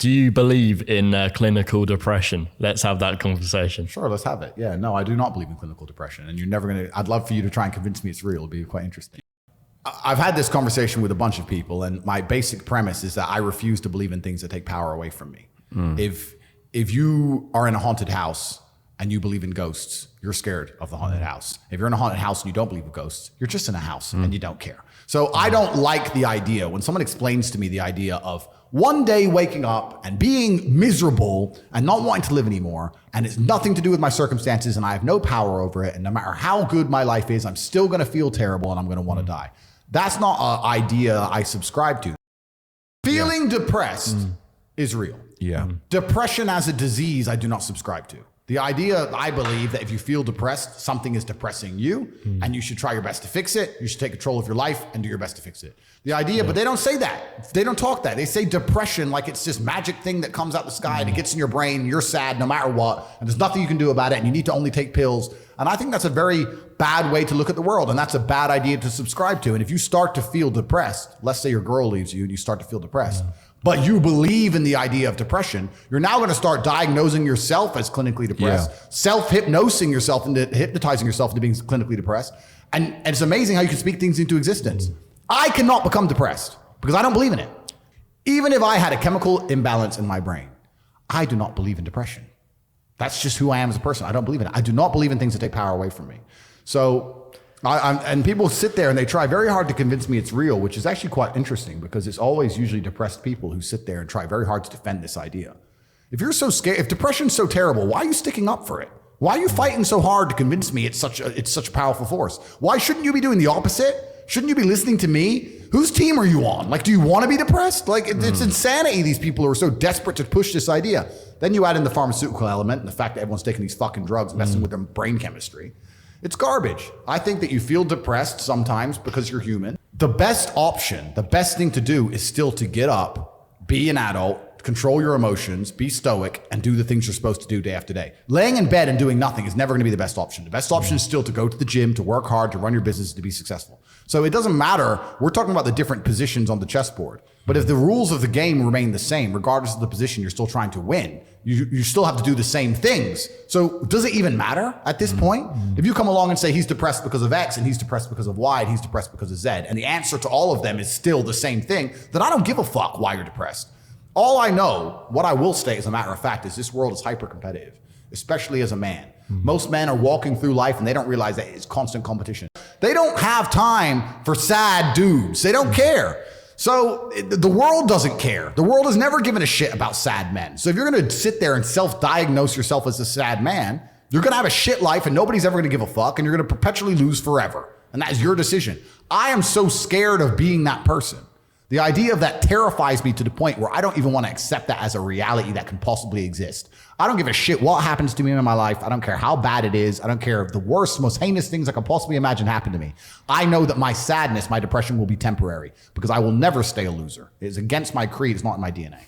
Do you believe in clinical depression? Let's have that conversation. Sure, let's have it. Yeah, no, I do not believe in clinical depression. And you're never going to, I'd love for you to try and convince me it's real. It'd be quite interesting. I've had this conversation with a bunch of people, and my basic premise is that I refuse to believe in things that take power away from me. If you are in a haunted house and you believe in ghosts, you're scared of the haunted house. If you're in a haunted house and you don't believe in ghosts, you're just in a house and you don't care. So I don't like the idea when someone explains to me the idea of one day waking up and being miserable and not wanting to live anymore, and it's nothing to do with my circumstances and I have no power over it, and no matter how good my life is, I'm still gonna feel terrible and I'm gonna wanna die. That's not an idea I subscribe to. Feeling depressed is real. Depression as a disease, I do not subscribe to. The idea, I believe, that if you feel depressed, something is depressing you, and you should try your best to fix it. You should take control of your life and do your best to fix it. The idea, but they don't say that. They don't talk that. They say depression like it's this magic thing that comes out the sky and it gets in your brain. You're sad no matter what, and there's nothing you can do about it, and you need to only take pills. And I think that's a very bad way to look at the world, and that's a bad idea to subscribe to. And if you start to feel depressed, let's say your girl leaves you and you start to feel depressed, but you believe in the idea of depression, you're now going to start diagnosing yourself as clinically depressed, self-hypnosing yourself into hypnotizing yourself into being clinically depressed. And it's amazing how you can speak things into existence. I cannot become depressed because I don't believe in it. Even if I had a chemical imbalance in my brain, I do not believe in depression. That's just who I am as a person. I don't believe in it. I do not believe in things that take power away from me. So, and people sit there and they try very hard to convince me it's real, which is actually quite interesting because it's always usually depressed people who sit there and try very hard to defend this idea. If you're so scared, if depression's so terrible, why are you sticking up for it? Why are you fighting so hard to convince me it's such a powerful force? Why shouldn't you be doing the opposite? Shouldn't you be listening to me? Whose team are you on? Like, do you want to be depressed? Like, it's insanity. These people are so desperate to push this idea. Then you add in the pharmaceutical element and the fact that everyone's taking these fucking drugs, messing with their brain chemistry. It's garbage. I think that you feel depressed sometimes because you're human. The best option, the best thing to do is still to get up, be an adult, control your emotions, be stoic, and do the things you're supposed to do day after day. Laying in bed and doing nothing is never going to be the best option. The best option is still to go to the gym, to work hard, to run your business, to be successful. So it doesn't matter. We're talking about the different positions on the chessboard. But if the rules of the game remain the same, regardless of the position, you're still trying to win. You still have to do the same things. So does it even matter at this point? If you come along and say he's depressed because of X and he's depressed because of Y and he's depressed because of Z, and the answer to all of them is still the same thing, then I don't give a fuck why you're depressed. All I know, what I will say as a matter of fact, is this world is hyper competitive, especially as a man. Most men are walking through life and they don't realize that it's constant competition. They don't have time for sad dudes. They don't care. So the world doesn't care. The world has never given a shit about sad men. So if you're going to sit there and self-diagnose yourself as a sad man, you're going to have a shit life and nobody's ever going to give a fuck, and you're going to perpetually lose forever. And that is your decision. I am so scared of being that person. The idea of that terrifies me to the point where I don't even want to accept that as a reality that can possibly exist. I don't give a shit what happens to me in my life. I don't care how bad it is. I don't care if the worst, most heinous things I can possibly imagine happen to me. I know that my sadness, my depression will be temporary because I will never stay a loser. It's against my creed. It's not in my DNA.